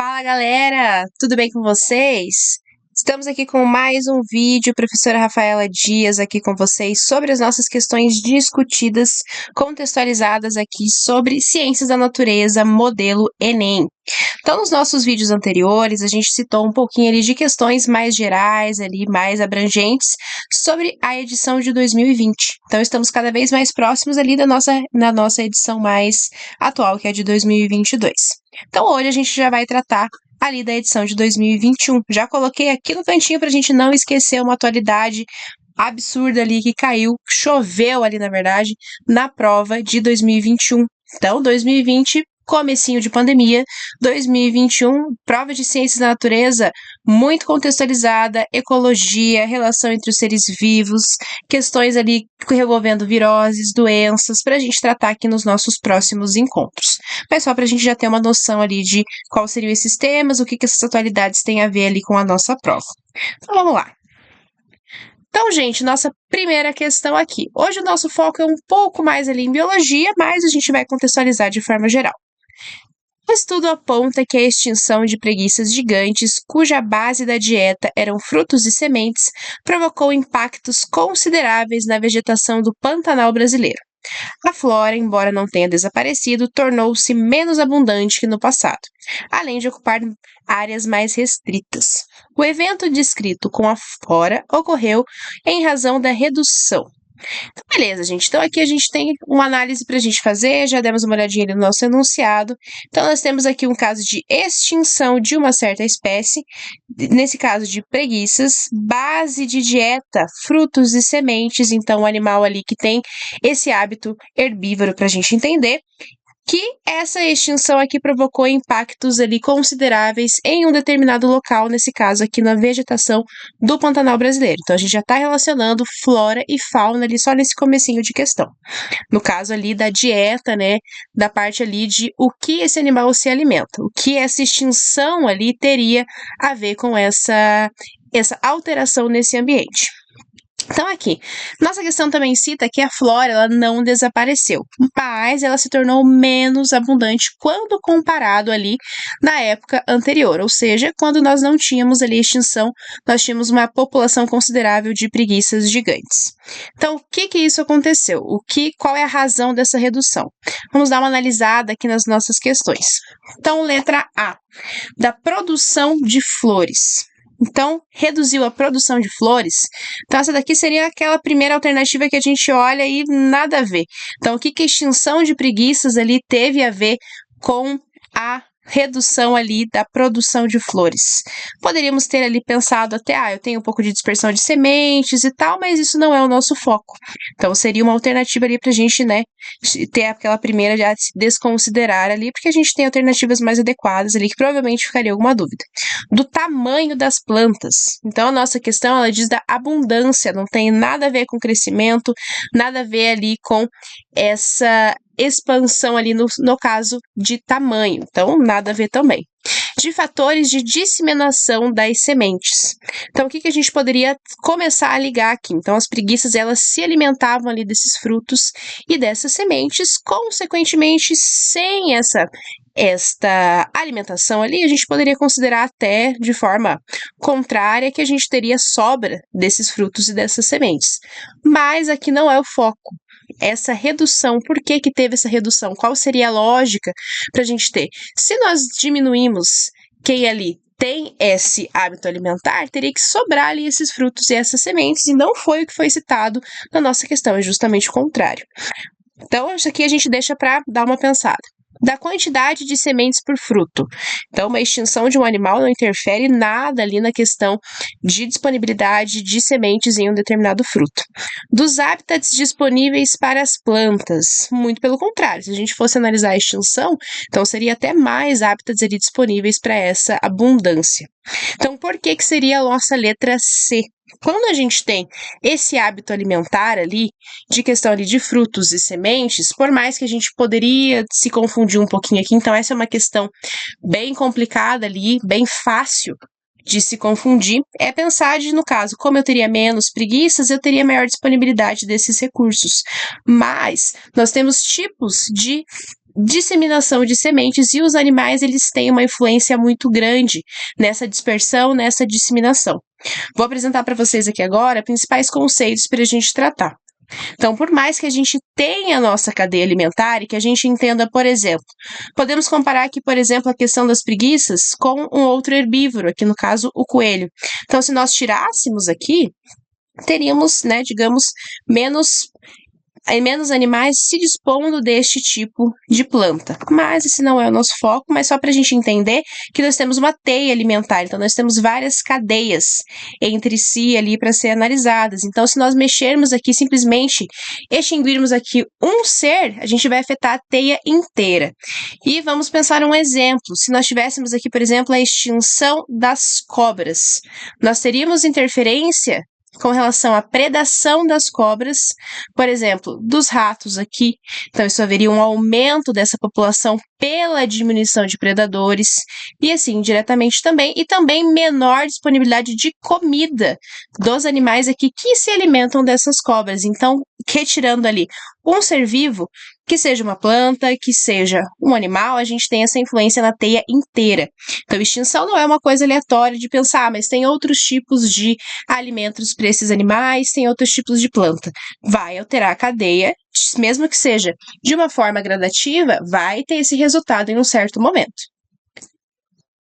Fala galera, tudo bem com vocês? Estamos aqui com mais um vídeo, professora Rafaela Dias aqui com vocês sobre as nossas questões discutidas, contextualizadas aqui sobre ciências da natureza, modelo Enem. Então, nos nossos vídeos anteriores, a gente citou um pouquinho ali de questões mais gerais, ali mais abrangentes, sobre a edição de 2020. Então, estamos cada vez mais próximos ali da nossa edição mais atual, que é de 2022. Então, hoje a gente já vai tratar ali da edição de 2021. Já coloquei aqui no cantinho para a gente não esquecer uma atualidade absurda ali que caiu, choveu ali, na verdade, na prova de 2021. Então, 2020, comecinho de pandemia, 2021, prova de ciências da natureza, muito contextualizada, ecologia, relação entre os seres vivos, questões ali envolvendo viroses, doenças, para a gente tratar aqui nos nossos próximos encontros. Mas só para a gente já ter uma noção ali de quais seriam esses temas, o que essas atualidades têm a ver ali com a nossa prova. Então, vamos lá. Então, gente, nossa primeira questão aqui. Hoje o nosso foco é um pouco mais ali em biologia, mas a gente vai contextualizar de forma geral. O estudo aponta que a extinção de preguiças gigantes, cuja base da dieta eram frutos e sementes, provocou impactos consideráveis na vegetação do Pantanal brasileiro. A flora, embora não tenha desaparecido, tornou-se menos abundante que no passado, além de ocupar áreas mais restritas. O evento descrito com a flora ocorreu em razão da redução. Então, beleza, gente. Então, aqui a gente tem uma análise para a gente fazer, já demos uma olhadinha no nosso enunciado. Então, nós temos aqui um caso de extinção de uma certa espécie, nesse caso de preguiças, base de dieta, frutos e sementes, então, um animal ali que tem esse hábito herbívoro para a gente entender, que essa extinção aqui provocou impactos ali consideráveis em um determinado local, nesse caso aqui na vegetação do Pantanal brasileiro. Então, a gente já está relacionando flora e fauna ali só nesse comecinho de questão. No caso ali da dieta, né, da parte ali de o que esse animal se alimenta, o que essa extinção ali teria a ver com essa alteração nesse ambiente. Então, aqui, nossa questão também cita que a flora ela não desapareceu, mas ela se tornou menos abundante quando comparado ali na época anterior, ou seja, quando nós não tínhamos ali extinção, nós tínhamos uma população considerável de preguiças gigantes. Então, o que isso aconteceu? Qual é a razão dessa redução? Vamos dar uma analisada aqui nas nossas questões. Então, letra A, da produção de flores. Então, reduziu a produção de flores. Então, essa daqui seria aquela primeira alternativa que a gente olha e nada a ver. Então, o que a extinção de preguiças ali teve a ver com a redução ali da produção de flores? Poderíamos ter ali pensado até, eu tenho um pouco de dispersão de sementes e tal, mas isso não é o nosso foco. Então, seria uma alternativa ali pra gente, né, ter aquela primeira já se desconsiderar ali, porque a gente tem alternativas mais adequadas ali, que provavelmente ficaria alguma dúvida. Do tamanho das plantas. Então, a nossa questão, ela diz da abundância, não tem nada a ver com crescimento, nada a ver ali com essa expansão ali no caso de tamanho. Então, nada a ver também. De fatores de disseminação das sementes. Então, o que a gente poderia começar a ligar aqui? Então, as preguiças, elas se alimentavam ali desses frutos e dessas sementes, consequentemente, sem esta alimentação ali, a gente poderia considerar até de forma contrária que a gente teria sobra desses frutos e dessas sementes. Mas aqui não é o foco. Essa redução, por que teve essa redução? Qual seria a lógica para a gente ter? Se nós diminuímos quem ali tem esse hábito alimentar, teria que sobrar ali esses frutos e essas sementes, e não foi o que foi citado na nossa questão, é justamente o contrário. Então, isso aqui a gente deixa para dar uma pensada. Da quantidade de sementes por fruto. Então, uma extinção de um animal não interfere nada ali na questão de disponibilidade de sementes em um determinado fruto. Dos hábitats disponíveis para as plantas, muito pelo contrário, se a gente fosse analisar a extinção, então seria até mais hábitats ali disponíveis para essa abundância. Então, por que seria a nossa letra C? Quando a gente tem esse hábito alimentar ali, de questão ali de frutos e sementes, por mais que a gente poderia se confundir um pouquinho aqui, então essa é uma questão bem complicada ali, bem fácil de se confundir, é pensar no caso, como eu teria menos preguiças, eu teria maior disponibilidade desses recursos. Mas nós temos tipos de disseminação de sementes, e os animais eles têm uma influência muito grande nessa dispersão, nessa disseminação. Vou apresentar para vocês aqui agora principais conceitos para a gente tratar. Então, por mais que a gente tenha a nossa cadeia alimentar e que a gente entenda, por exemplo, podemos comparar aqui, por exemplo, a questão das preguiças com um outro herbívoro, aqui no caso o coelho. Então, se nós tirássemos aqui, teríamos, né, digamos, menos animais se dispondo deste tipo de planta. Mas esse não é o nosso foco, mas só para a gente entender que nós temos uma teia alimentar, então nós temos várias cadeias entre si ali para ser analisadas. Então, se nós mexermos aqui, simplesmente extinguirmos aqui um ser, a gente vai afetar a teia inteira. E vamos pensar um exemplo. Se nós tivéssemos aqui, por exemplo, a extinção das cobras, nós teríamos interferência com relação à predação das cobras, por exemplo, dos ratos aqui. Então, isso haveria um aumento dessa população pela diminuição de predadores e assim, diretamente também, e também menor disponibilidade de comida dos animais aqui que se alimentam dessas cobras. Então, retirando ali um ser vivo, que seja uma planta, que seja um animal, a gente tem essa influência na teia inteira. Então, extinção não é uma coisa aleatória de pensar, mas tem outros tipos de alimentos para esses animais, tem outros tipos de planta. Vai alterar a cadeia, mesmo que seja de uma forma gradativa, vai ter esse resultado em um certo momento.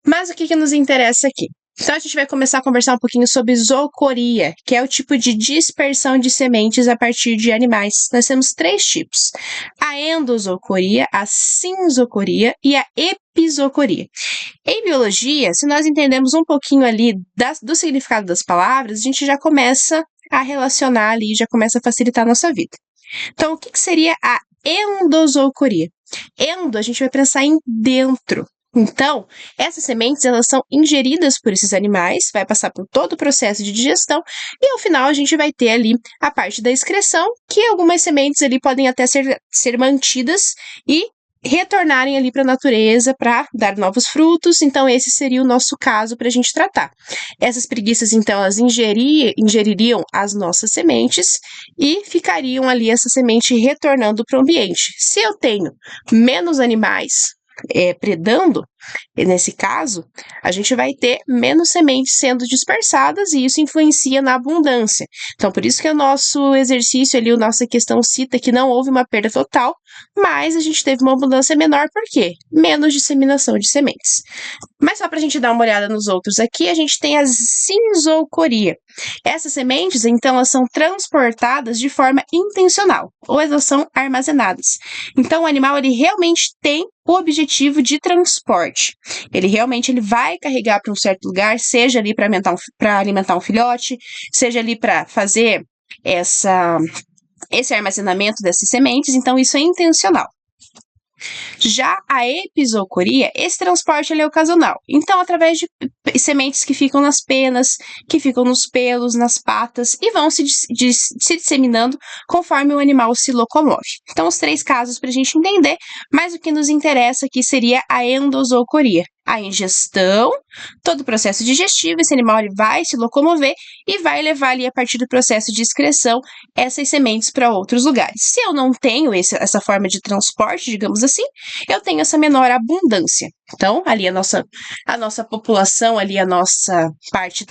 Mas o que nos interessa aqui? Então, a gente vai começar a conversar um pouquinho sobre zoocoria, que é o tipo de dispersão de sementes a partir de animais. Nós temos 3 tipos: a endozoocoria, a sinzoocoria e a epizoocoria. Em biologia, se nós entendemos um pouquinho ali do significado das palavras, a gente já começa a relacionar ali, já começa a facilitar a nossa vida. Então, o que seria a endozoocoria? Endo, a gente vai pensar em dentro. Então, essas sementes, elas são ingeridas por esses animais, vai passar por todo o processo de digestão, e ao final a gente vai ter ali a parte da excreção, que algumas sementes ali podem até ser mantidas e retornarem ali para a natureza para dar novos frutos. Então, esse seria o nosso caso para a gente tratar. Essas preguiças, então, elas ingeririam as nossas sementes e ficariam ali essa semente retornando para o ambiente. Se eu tenho menos animais predando, nesse caso, a gente vai ter menos sementes sendo dispersadas e isso influencia na abundância. Então, por isso que o nosso exercício ali, a nossa questão cita que não houve uma perda total, mas a gente teve uma abundância menor, por quê? Menos disseminação de sementes. Mas só para a gente dar uma olhada nos outros aqui, a gente tem a sinzoocoria. Essas sementes, então, elas são transportadas de forma intencional, ou elas são armazenadas. Então, o animal, ele realmente tem o objetivo de transporte. Ele vai carregar para um certo lugar, seja ali para alimentar um filhote, seja ali para fazer esse armazenamento dessas sementes, então isso é intencional. Já a epizoocoria, esse transporte é ocasional. Então, através de sementes que ficam nas penas, que ficam nos pelos, nas patas, e vão se disseminando conforme o animal se locomove. Então, os 3 casos para a gente entender, mas o que nos interessa aqui seria a endozoocoria. A ingestão, todo o processo digestivo, esse animal ele vai se locomover e vai levar ali, a partir do processo de excreção, essas sementes para outros lugares. Se eu não tenho essa forma de transporte, digamos assim, eu tenho essa menor abundância. Então, ali a nossa população, ali a nossa parte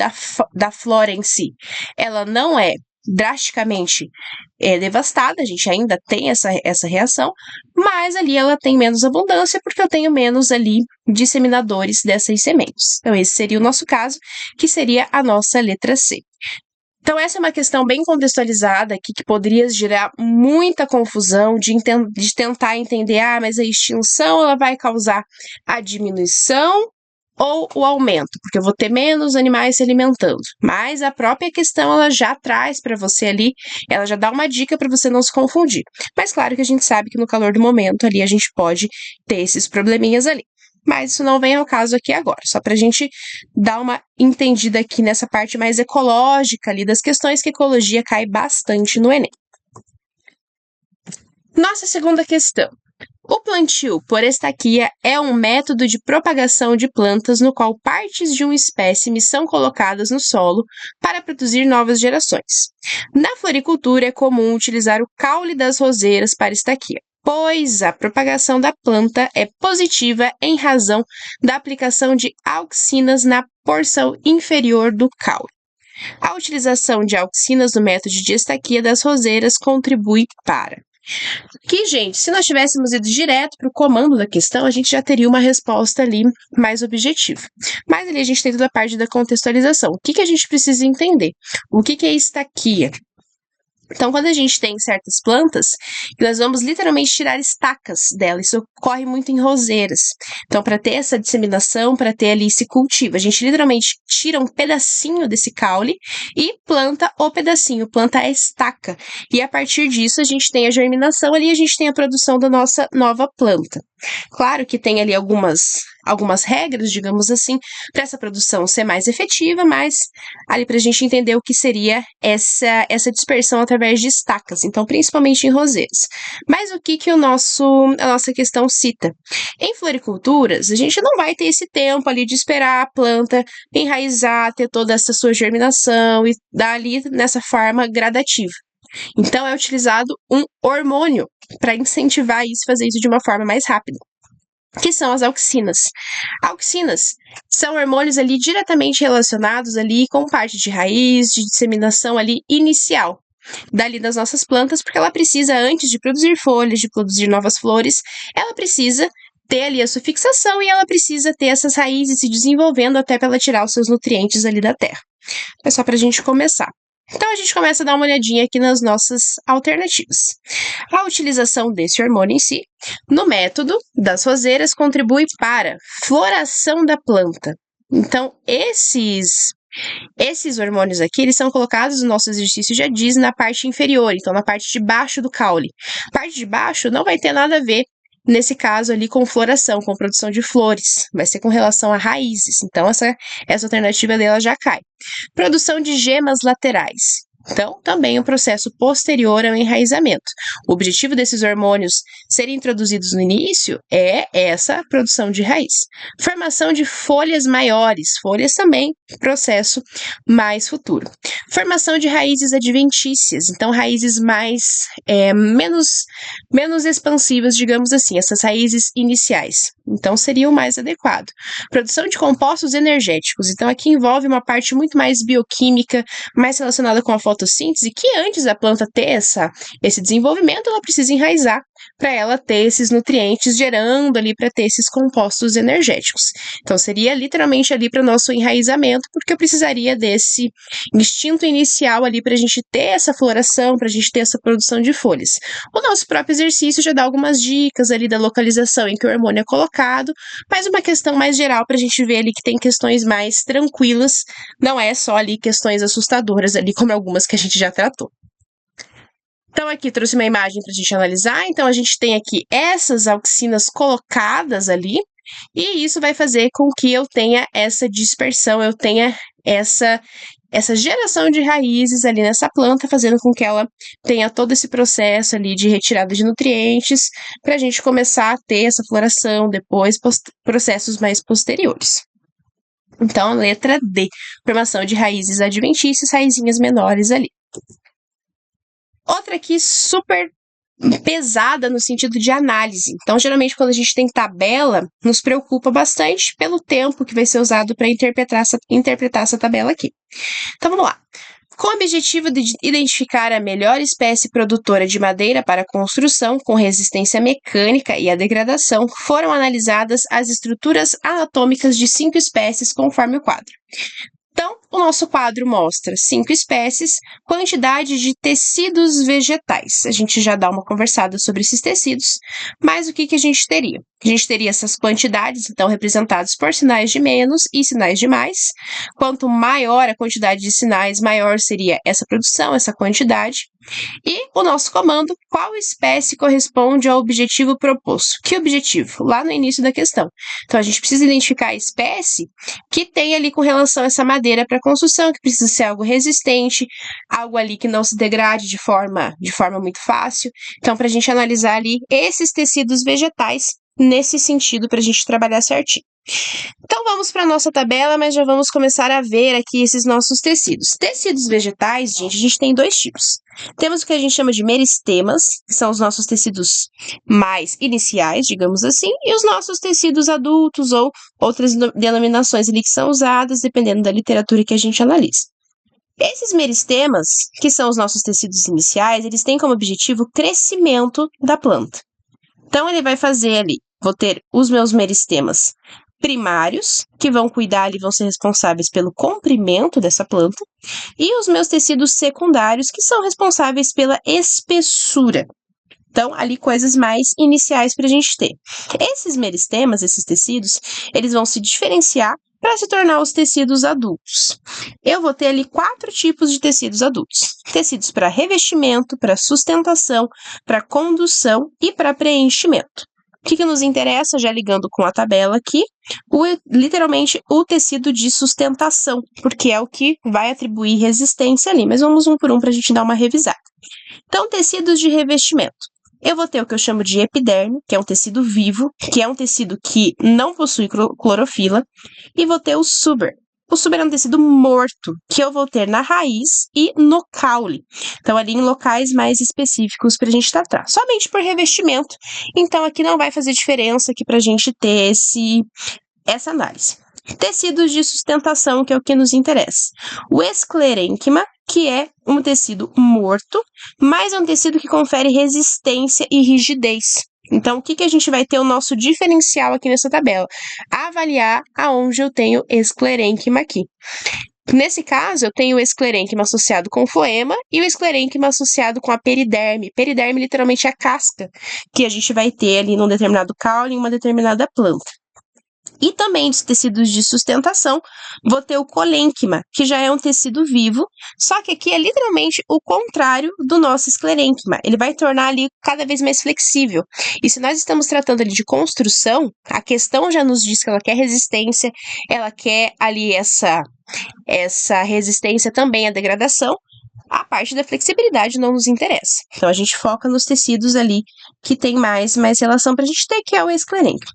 da flora em si, ela não é drasticamente devastada, a gente ainda tem essa reação, mas ali ela tem menos abundância porque eu tenho menos ali disseminadores dessas sementes. Então, esse seria o nosso caso, que seria a nossa letra C. Então, essa é uma questão bem contextualizada aqui que poderia gerar muita confusão de tentar entender, mas a extinção ela vai causar a diminuição ou o aumento, porque eu vou ter menos animais se alimentando. Mas a própria questão, ela já traz para você ali, ela já dá uma dica para você não se confundir. Mas claro que a gente sabe que no calor do momento ali a gente pode ter esses probleminhas ali. Mas isso não vem ao caso aqui agora, só para a gente dar uma entendida aqui nessa parte mais ecológica ali das questões que a ecologia cai bastante no Enem. Nossa segunda questão. O plantio por estaquia é um método de propagação de plantas no qual partes de um espécime são colocadas no solo para produzir novas gerações. Na floricultura é comum utilizar o caule das roseiras para estaquia. pois a propagação da planta é positiva em razão da aplicação de auxinas na porção inferior do caule. A utilização de auxinas no método de estaquia das roseiras contribui para... Aqui, gente, se nós tivéssemos ido direto para o comando da questão, a gente já teria uma resposta ali mais objetiva. Mas ali a gente tem toda a parte da contextualização. O que a gente precisa entender? O que é estaquia? Então, quando a gente tem certas plantas, nós vamos literalmente tirar estacas dela. Isso ocorre muito em roseiras. Então, para ter essa disseminação, para ter ali esse cultivo, a gente literalmente tira um pedacinho desse caule e planta o pedacinho, planta a estaca. E a partir disso, a gente tem a germinação ali, a gente tem a produção da nossa nova planta. Claro que tem ali algumas regras, digamos assim, para essa produção ser mais efetiva, mas ali para a gente entender o que seria essa dispersão através de estacas, então principalmente em roseiras. Mas o que a nossa questão cita? Em floriculturas, a gente não vai ter esse tempo ali de esperar a planta enraizar, ter toda essa sua germinação e dar ali nessa forma gradativa. Então, é utilizado um hormônio para incentivar isso, fazer isso de uma forma mais rápida, que são as auxinas. Auxinas são hormônios ali diretamente relacionados ali com parte de raiz, de disseminação ali inicial dali das nossas plantas, porque ela precisa, antes de produzir folhas, de produzir novas flores, ela precisa ter ali a sua fixação e ela precisa ter essas raízes se desenvolvendo até para ela tirar os seus nutrientes ali da terra. É só para a gente começar. Então, a gente começa a dar uma olhadinha aqui nas nossas alternativas. A utilização desse hormônio em si, no método das roseiras, contribui para floração da planta. Então, esses hormônios aqui, eles são colocados no nosso exercício, já diz, na parte inferior, então na parte de baixo do caule. A parte de baixo não vai ter nada a ver, nesse caso ali, com floração, com produção de flores, vai ser com relação a raízes, então essa alternativa dela já cai. Produção de gemas laterais. Então, também um processo posterior ao enraizamento. O objetivo desses hormônios serem introduzidos no início é essa produção de raiz. Formação de folhas maiores, folhas também, processo mais futuro. Formação de raízes adventícias, então raízes menos expansivas, digamos assim, essas raízes iniciais. Então, seria o mais adequado. Produção de compostos energéticos, então aqui envolve uma parte muito mais bioquímica, mais relacionada com a fotossíntese, que antes da planta ter esse desenvolvimento, ela precisa enraizar para ela ter esses nutrientes, gerando ali para ter esses compostos energéticos. Então, seria literalmente ali para o nosso enraizamento, porque eu precisaria desse instinto inicial ali para a gente ter essa floração, para a gente ter essa produção de folhas. O nosso próprio exercício já dá algumas dicas ali da localização em que o hormônio é colocado, mas uma questão mais geral para a gente ver ali que tem questões mais tranquilas, não é só ali questões assustadoras ali, como algumas que a gente já tratou. Então, aqui trouxe uma imagem para a gente analisar. Então, a gente tem aqui essas auxinas colocadas ali, e isso vai fazer com que eu tenha essa dispersão, eu tenha essa geração de raízes ali nessa planta, fazendo com que ela tenha todo esse processo ali de retirada de nutrientes, para a gente começar a ter essa floração, depois processos mais posteriores. Então, a letra D, formação de raízes adventícias, raizinhas menores ali. Outra aqui super pesada no sentido de análise. Então, geralmente, quando a gente tem tabela, nos preocupa bastante pelo tempo que vai ser usado para interpretar essa tabela aqui. Então, vamos lá. Com o objetivo de identificar a melhor espécie produtora de madeira para construção, com resistência mecânica e à degradação, foram analisadas as estruturas anatômicas de 5 espécies conforme o quadro. Então, o nosso quadro mostra 5 espécies, quantidade de tecidos vegetais. A gente já dá uma conversada sobre esses tecidos, mas o que a gente teria? A gente teria essas quantidades, então, representadas por sinais de menos e sinais de mais. Quanto maior a quantidade de sinais, maior seria essa produção, essa quantidade. E o nosso comando, qual espécie corresponde ao objetivo proposto? Que objetivo? Lá no início da questão. Então, a gente precisa identificar a espécie que tem ali com relação a essa madeira para construção, que precisa ser algo resistente, algo ali que não se degrade de forma muito fácil. Então, para a gente analisar ali esses tecidos vegetais nesse sentido, para a gente trabalhar certinho. Então vamos para a nossa tabela, mas já vamos começar a ver aqui esses nossos tecidos. Tecidos vegetais, gente, a gente tem dois tipos. Temos o que a gente chama de meristemas, que são os nossos tecidos mais iniciais, digamos assim, e os nossos tecidos adultos ou outras denominações ali que são usadas, dependendo da literatura que a gente analisa. Esses meristemas, que são os nossos tecidos iniciais, eles têm como objetivo o crescimento da planta. Então, ele vai fazer ali, vou ter os meus meristemas primários, que vão cuidar ali, vão ser responsáveis pelo comprimento dessa planta, e os meus tecidos secundários, que são responsáveis pela espessura. Então, ali coisas mais iniciais para a gente ter. Esses meristemas, esses tecidos, eles vão se diferenciar para se tornar os tecidos adultos. Eu vou ter ali 4 tipos de tecidos adultos. Tecidos para revestimento, para sustentação, para condução e para preenchimento. O que nos interessa, já ligando com a tabela aqui, literalmente o tecido de sustentação, porque é o que vai atribuir resistência ali. Mas vamos um por um para a gente dar uma revisada. Então, tecidos de revestimento. Eu vou ter o que eu chamo de epiderme, que é um tecido vivo, que é um tecido que não possui clorofila, e vou ter o suber. O suber é um tecido morto, que eu vou ter na raiz e no caule. Então, ali em locais mais específicos para a gente tratar. Somente por revestimento. Então, aqui não vai fazer diferença aqui para a gente ter essa análise. Tecidos de sustentação, que é o que nos interessa. O esclerênquima, que é um tecido morto, mas é um tecido que confere resistência e rigidez. Então, o que a gente vai ter o nosso diferencial aqui nessa tabela? Avaliar aonde eu tenho esclerênquima aqui. Nesse caso, eu tenho o esclerênquima associado com o floema e o esclerênquima associado com a periderme. Periderme, literalmente, é a casca que a gente vai ter ali num determinado caule, em uma determinada planta. E também dos tecidos de sustentação, vou ter o colênquima, que já é um tecido vivo, só que aqui é literalmente o contrário do nosso esclerênquima. Ele vai tornar ali cada vez mais flexível. E se nós estamos tratando ali de construção, a questão já nos diz que ela quer resistência, ela quer ali essa resistência também à degradação. A parte da flexibilidade não nos interessa. Então, a gente foca nos tecidos ali que tem mais relação para a gente ter, que é o esclerênquima.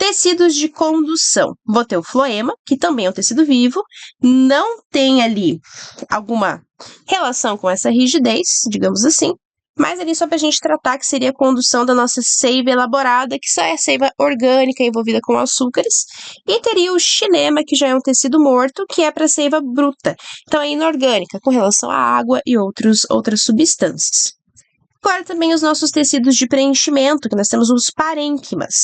Tecidos de condução. Vou ter o floema, que também é um tecido vivo, não tem ali alguma relação com essa rigidez, digamos assim, mas ali só para a gente tratar que seria a condução da nossa seiva elaborada, que só é a seiva orgânica envolvida com açúcares, e teria o xilema, que já é um tecido morto, que é para a seiva bruta, então é inorgânica, com relação à água e outras substâncias. Agora também os nossos tecidos de preenchimento, que nós temos os parênquimas.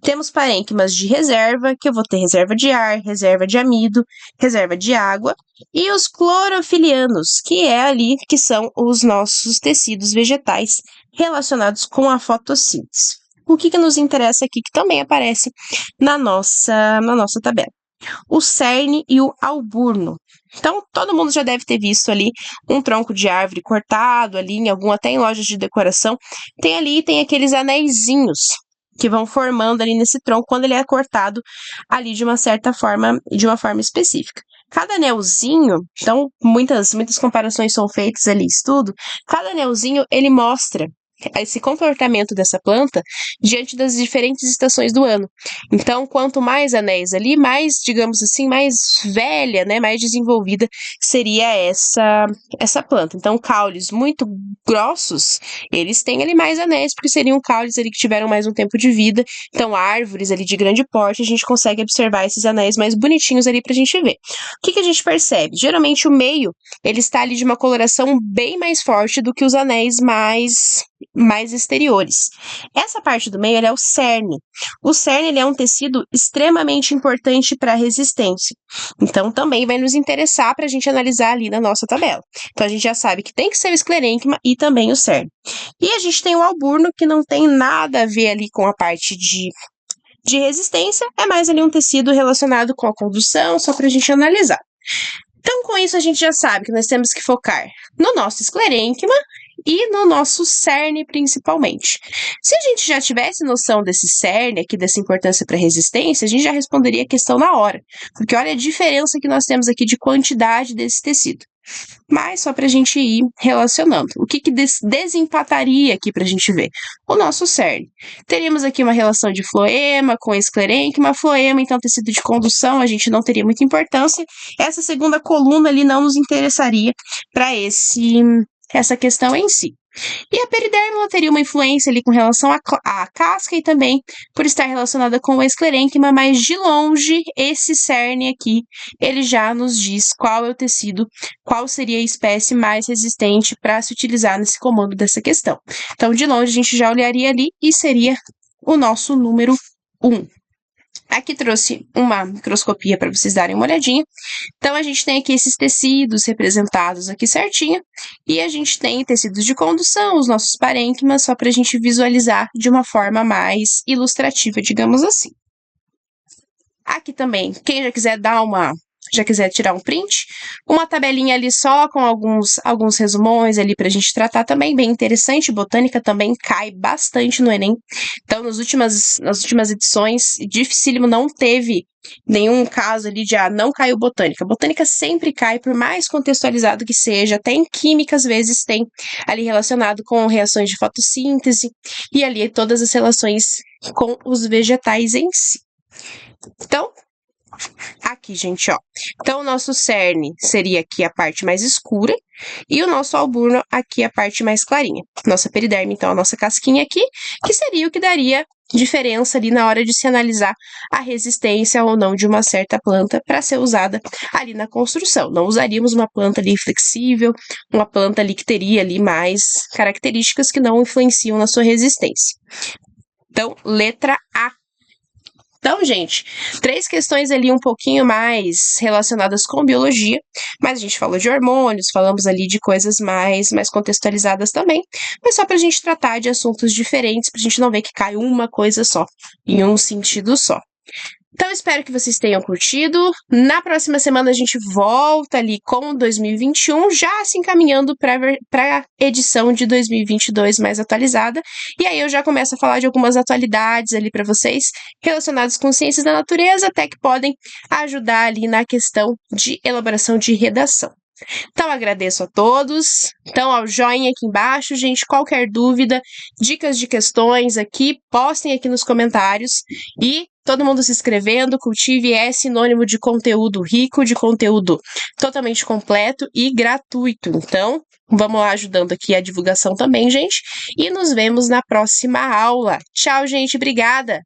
Temos parênquimas de reserva, que eu vou ter reserva de ar, reserva de amido, reserva de água, e os clorofilianos, que é ali que são os nossos tecidos vegetais relacionados com a fotossíntese. O que nos interessa aqui, que também aparece na nossa tabela? O cerne e o alburno. Então, todo mundo já deve ter visto ali um tronco de árvore cortado ali, até em lojas de decoração. Tem aqueles anéisinhos que vão formando ali nesse tronco quando ele é cortado ali de uma certa forma, de uma forma específica. Cada anelzinho, então, muitas comparações são feitas ali, estudo, cada anelzinho, ele mostra esse comportamento dessa planta diante das diferentes estações do ano. Então, quanto mais anéis ali, mais, digamos assim, mais velha, né, mais desenvolvida seria essa planta. Então, caules muito grossos, eles têm ali mais anéis, porque seriam caules ali que tiveram mais um tempo de vida. Então, árvores ali de grande porte, a gente consegue observar esses anéis mais bonitinhos ali pra gente ver. O que a gente percebe? Geralmente, o meio, ele está ali de uma coloração bem mais forte do que os anéis mais exteriores. Essa parte do meio é o cerne. O cerne ele é um tecido extremamente importante para a resistência. Então, também vai nos interessar para a gente analisar ali na nossa tabela. Então, a gente já sabe que tem que ser o esclerênquima e também o cerne. E a gente tem o alburno, que não tem nada a ver ali com a parte de resistência, é mais ali um tecido relacionado com a condução, só para a gente analisar. Então, com isso, a gente já sabe que nós temos que focar no nosso esclerênquima e no nosso cerne, principalmente. Se a gente já tivesse noção desse cerne aqui, dessa importância para resistência, a gente já responderia a questão na hora. Porque olha a diferença que nós temos aqui de quantidade desse tecido. Mas só para a gente ir relacionando. O que desempataria aqui para a gente ver? O nosso cerne. Teríamos aqui uma relação de floema com esclerênquima. Floema, então, tecido de condução, a gente não teria muita importância. Essa segunda coluna ali não nos interessaria para essa questão em si. E a periderme ela teria uma influência ali com relação à casca e também por estar relacionada com o esclerênquima, mas de longe esse cerne aqui, ele já nos diz qual é o tecido, qual seria a espécie mais resistente para se utilizar nesse comando dessa questão. Então, de longe a gente já olharia ali e seria o nosso número 1. Aqui trouxe uma microscopia para vocês darem uma olhadinha. Então, a gente tem aqui esses tecidos representados aqui certinho. E a gente tem tecidos de condução, os nossos parênquimas, só para a gente visualizar de uma forma mais ilustrativa, digamos assim. Aqui também, quem já quiser tirar um print, uma tabelinha ali só com alguns resumões ali pra gente tratar também, bem interessante. Botânica também cai bastante no Enem. Então, nas últimas edições, dificílimo não teve nenhum caso ali de não caiu botânica. Botânica sempre cai, por mais contextualizado que seja, até em química às vezes tem ali relacionado com reações de fotossíntese e ali todas as relações com os vegetais em si. Então, aqui, gente, ó. Então, o nosso cerne seria aqui a parte mais escura e o nosso alburno aqui a parte mais clarinha. Nossa periderme, então, a nossa casquinha aqui, que seria o que daria diferença ali na hora de se analisar a resistência ou não de uma certa planta para ser usada ali na construção. Não usaríamos uma planta ali flexível, uma planta ali que teria ali mais características que não influenciam na sua resistência. Então, letra A. Então, gente, 3 questões ali um pouquinho mais relacionadas com biologia, mas a gente falou de hormônios, falamos ali de coisas mais contextualizadas também, mas só para a gente tratar de assuntos diferentes, para a gente não ver que cai uma coisa só, em um sentido só. Então, espero que vocês tenham curtido. Na próxima semana a gente volta ali com 2021, já se encaminhando para a edição de 2022 mais atualizada. E aí eu já começo a falar de algumas atualidades ali para vocês, relacionadas com ciências da natureza, até que podem ajudar ali na questão de elaboração de redação. Então, agradeço a todos. Então, ao joinha aqui embaixo, gente, qualquer dúvida, dicas de questões aqui, postem aqui nos comentários. E todo mundo se inscrevendo, Cultive é sinônimo de conteúdo rico, de conteúdo totalmente completo e gratuito. Então, vamos lá ajudando aqui a divulgação também, gente. E nos vemos na próxima aula. Tchau, gente. Obrigada!